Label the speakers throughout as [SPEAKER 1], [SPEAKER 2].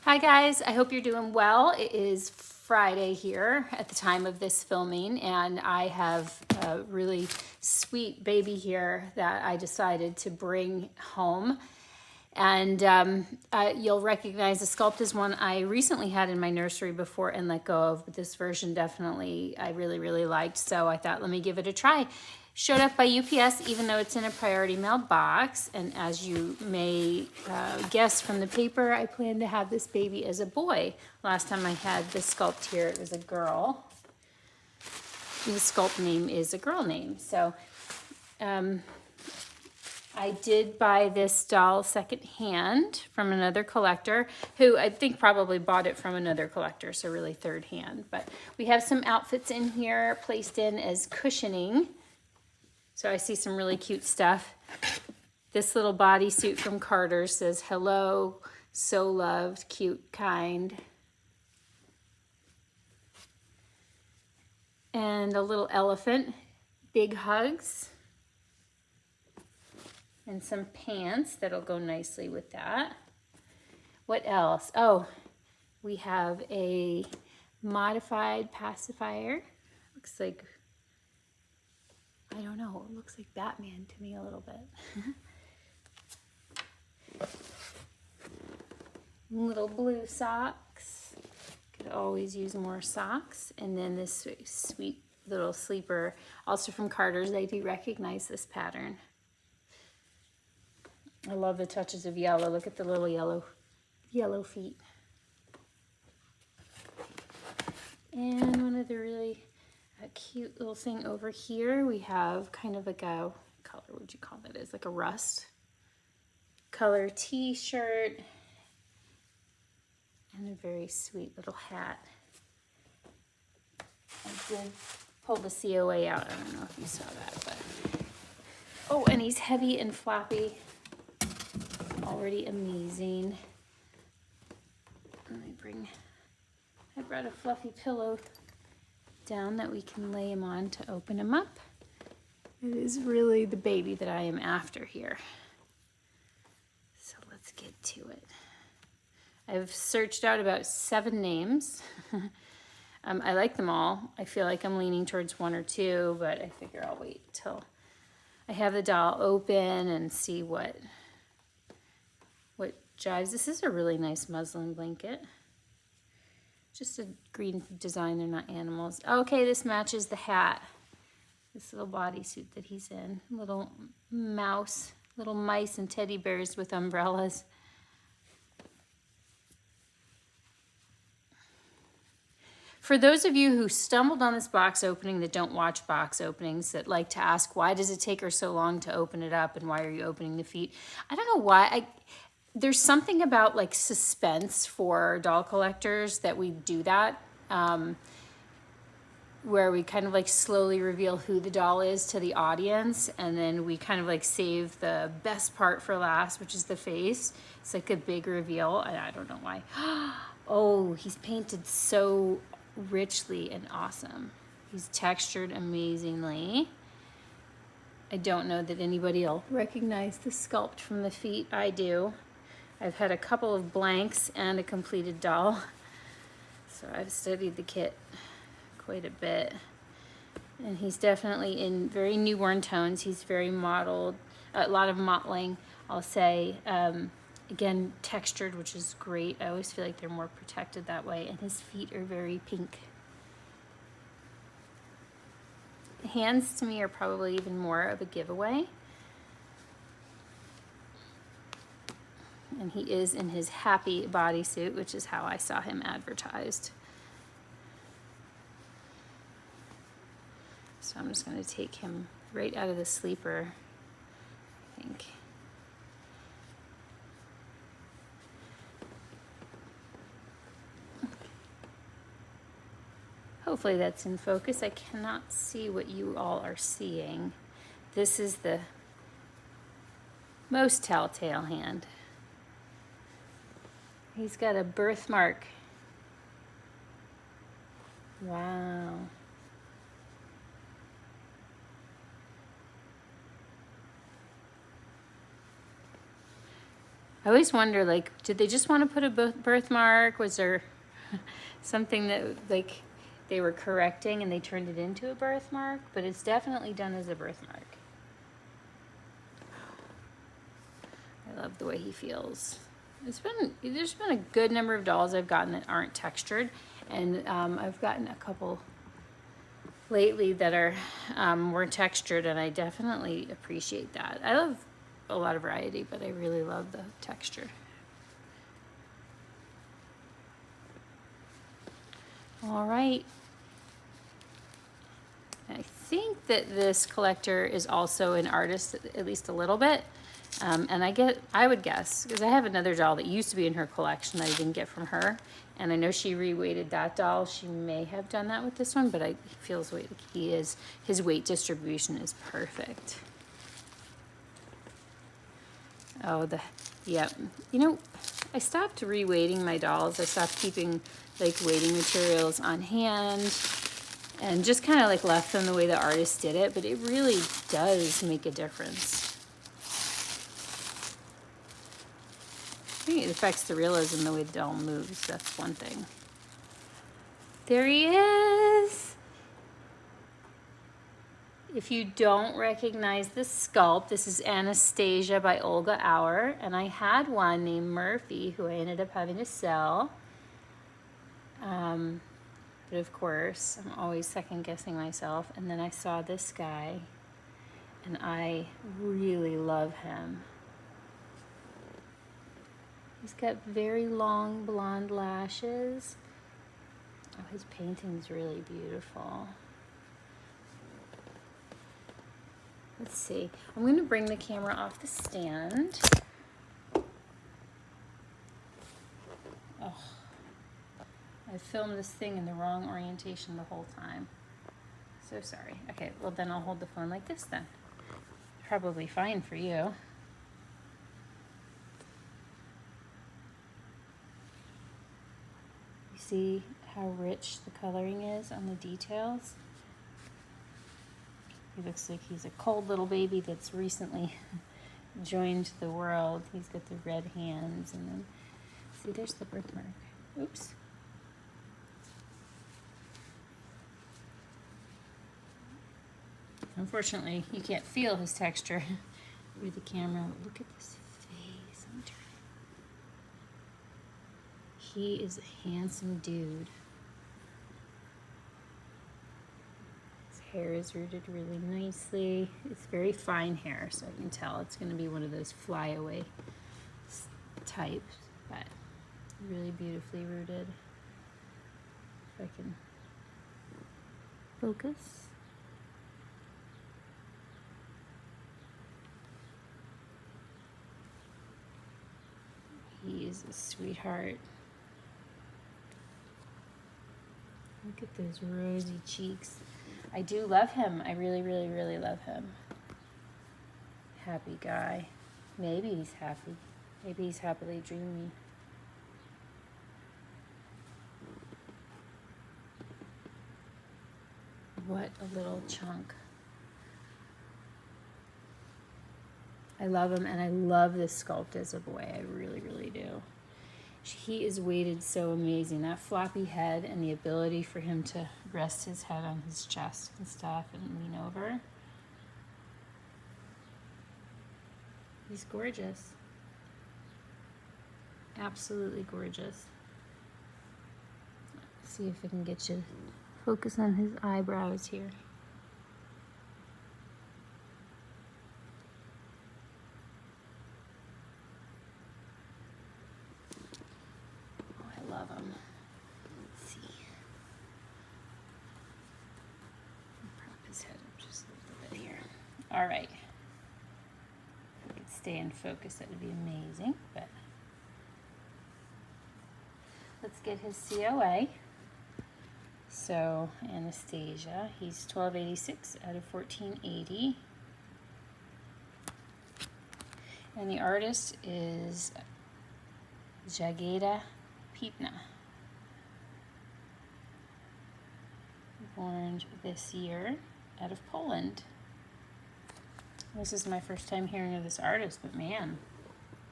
[SPEAKER 1] Hi guys, I hope you're doing well. It is Friday here at the time of this filming, and I have a really sweet baby here that I decided to bring home. And you'll recognize the sculpt is one I recently had in my nursery before and let go of, but this version definitely I really liked, so I thought let me give it a try. Showed up by UPS even though it's in a priority mail box, and as you may guess from the paper, I plan to have this baby as a boy. Last time I had this sculpt here, it was a girl. The sculpt name is a girl name, so I did buy this doll secondhand from another collector who I think probably bought it from another collector, so really third hand. But we have some outfits in here placed in as cushioning. So I see some really cute stuff. This little bodysuit from Carter says, "Hello, so loved, cute, kind." And a little elephant, big hugs. And some pants that'll go nicely with that. What else? Oh, we have a modified pacifier. Looks like, I don't know, it looks like Batman to me a little bit. Little blue socks. Could always use more socks. And then this sweet little sleeper, also from Carter's. I do recognize this pattern. I love the touches of yellow. Look at the little yellow feet. And one of the really cute little thing over here, we have kind of like a, color, what would you call that? It's like a rust color t-shirt and a very sweet little hat. I did pull the COA out. I don't know if you saw that, but oh, and he's heavy and floppy. Already amazing. Let me I brought a fluffy pillow down that we can lay him on to open him up. It is really the baby that I am after here. So let's get to it. I've searched out about 7 names. I like them all. I feel like I'm leaning towards 1 or 2, but I figure I'll wait till I have the doll open and see what jives. This is a really nice muslin blanket. Just a green design, they're not animals. Okay, this matches the hat. This little bodysuit that he's in. Little mice and teddy bears with umbrellas. For those of you who stumbled on this box opening that don't watch box openings, that like to ask, why does it take her so long to open it up and why are you opening the feet? I don't know why. There's something about like suspense for doll collectors that we do that, where we kind of like slowly reveal who the doll is to the audience, and then we kind of like save the best part for last, which is the face. It's like a big reveal, and I don't know why. Oh, he's painted so richly and awesome. He's textured amazingly. I don't know that anybody will recognize the sculpt from the feet. I do. I've had a couple of blanks and a completed doll, so I've studied the kit quite a bit. And he's definitely in very newborn tones. He's very mottled, a lot of mottling, I'll say. Again, textured, which is great. I always feel like they're more protected that way. And his feet are very pink. The hands to me are probably even more of a giveaway. And he is in his happy bodysuit, which is how I saw him advertised. So I'm just going to take him right out of the sleeper, I think. Hopefully that's in focus. I cannot see what you all are seeing. This is the most telltale hand. He's got a birthmark. Wow. I always wonder, like, did they just want to put a birthmark? Was there something that, like, they were correcting and they turned it into a birthmark? But it's definitely done as a birthmark. I love the way he feels. There's been a good number of dolls I've gotten that aren't textured, and I've gotten a couple lately that are more textured, and I definitely appreciate that. I love a lot of variety, but I really love the texture. All right. I think that this collector is also an artist, at least a little bit. And I would guess, because I have another doll that used to be in her collection that I didn't get from her. And I know she reweighted that doll. She may have done that with this one, but he feels like his weight distribution is perfect. Oh, yep. You know, I stopped reweighting my dolls. I stopped keeping like weighting materials on hand and just kind of like left them the way the artist did it, but it really does make a difference. I think it affects the realism the way the doll moves. That's one thing. There he is. If you don't recognize the sculpt, this is Anastasia by Olga Auer, and I had one named Murphy who I ended up having to sell. But of course, I'm always second guessing myself. And then I saw this guy, and I really love him. He's got very long blonde lashes. Oh, his painting's really beautiful. Let's see. I'm going to bring the camera off the stand. Oh, I filmed this thing in the wrong orientation the whole time. So sorry. Okay, well then I'll hold the phone like this then. Probably fine for you. You see how rich the coloring is on the details? He looks like he's a cold little baby that's recently joined the world. He's got the red hands, and then, see, there's the birthmark. Oops. Unfortunately, you can't feel his texture through the camera. Look at this face. He is a handsome dude. Hair is rooted really nicely. It's very fine hair, so I can tell it's going to be one of those flyaway types, but really beautifully rooted. If I can focus. He is a sweetheart. Look at those rosy cheeks. I do love him. I really, really, really love him. Happy guy. Maybe he's happy. Maybe he's happily dreaming. What a little chunk. I love him, and I love this sculpt as a boy. I really, really do. He is weighted so amazing. That floppy head and the ability for him to rest his head on his chest and stuff and lean over. He's gorgeous. Absolutely gorgeous. Let's see if I can get you to focus on his eyebrows here. Love him. Let's see. I'll prop his head up just a little bit here. All right. If we could stay in focus, that would be amazing. But let's get his COA. So Anastasia, he's 1286 out of 1480. And the artist is Jageda Pipna, born this year out of Poland. This is my first time hearing of this artist, but man,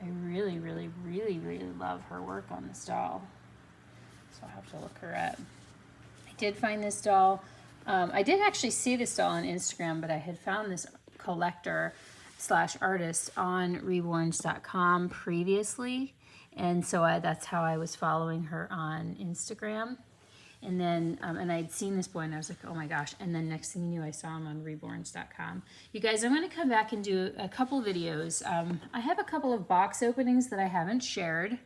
[SPEAKER 1] I really, really, really, really love her work on this doll. So I'll have to look her up. I did find this doll. I did actually see this doll on Instagram, but I had found this collector / artist on Reborns.com previously. And so that's how I was following her on Instagram. And then, and I'd seen this boy and I was like, oh my gosh. And then next thing you knew, I saw him on Reborns.com. You guys, I'm going to come back and do a couple videos. I have a couple of box openings that I haven't shared.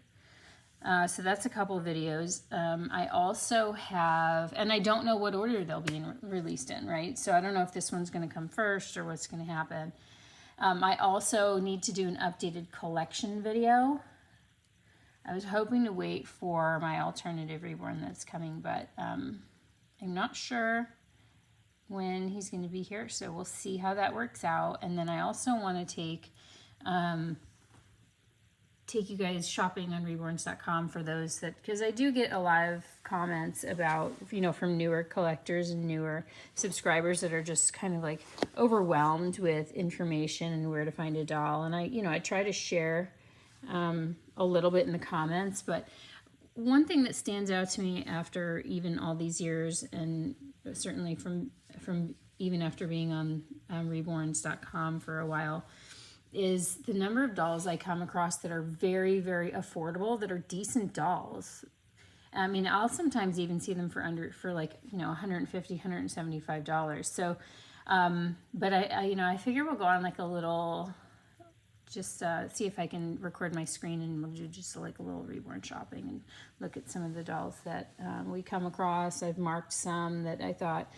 [SPEAKER 1] So that's a couple of videos. I also have, and I don't know what order they'll be released in, right? So I don't know if this one's going to come first or what's going to happen. I also need to do an updated collection video. I was hoping to wait for my alternative reborn that's coming, but I'm not sure when he's going to be here, so we'll see how that works out. And then I also want to take you guys shopping on Reborns.com for those that, because I do get a lot of comments about, you know, from newer collectors and newer subscribers that are just kind of like overwhelmed with information and where to find a doll. And I try to share a little bit in the comments, but one thing that stands out to me after even all these years, and certainly from even after being on Reborns.com for a while, is the number of dolls I come across that are very, very affordable, that are decent dolls. I mean, I'll sometimes even see them for like, you know, $150, $175. So, but I figure we'll go on like a little, just see if I can record my screen and we'll do just like a little reborn shopping and look at some of the dolls that we come across. I've marked some that I thought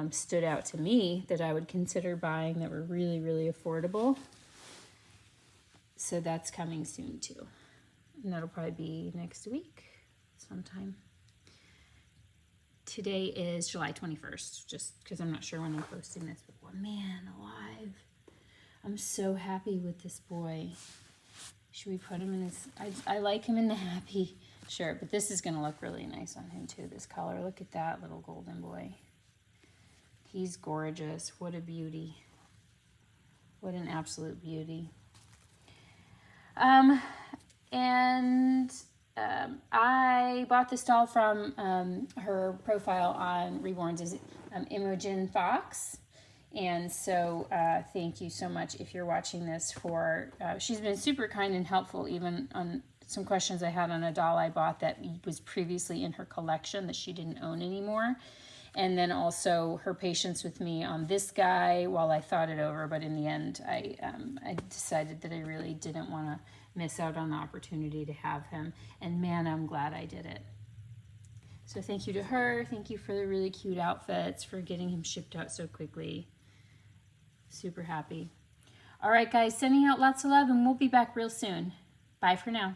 [SPEAKER 1] stood out to me that I would consider buying that were really, really affordable. So that's coming soon too. And that'll probably be next week sometime. Today is July 21st, just because I'm not sure when I'm posting this, but oh, man alive. I'm so happy with this boy. Should we put him in this? I like him in the happy shirt, but this is going to look really nice on him too, this color. Look at that little golden boy. He's gorgeous. What a beauty. What an absolute beauty. I bought this doll from her profile on Reborns as Imogen Fox. And so thank you so much if you're watching this for, she's been super kind and helpful even on some questions I had on a doll I bought that was previously in her collection that she didn't own anymore. And then also her patience with me on this guy while I thought it over. But in the end, I decided that I really didn't want to miss out on the opportunity to have him. And man, I'm glad I did it. So thank you to her. Thank you for the really cute outfits, for getting him shipped out so quickly. Super happy. All right, guys, sending out lots of love, and we'll be back real soon. Bye for now.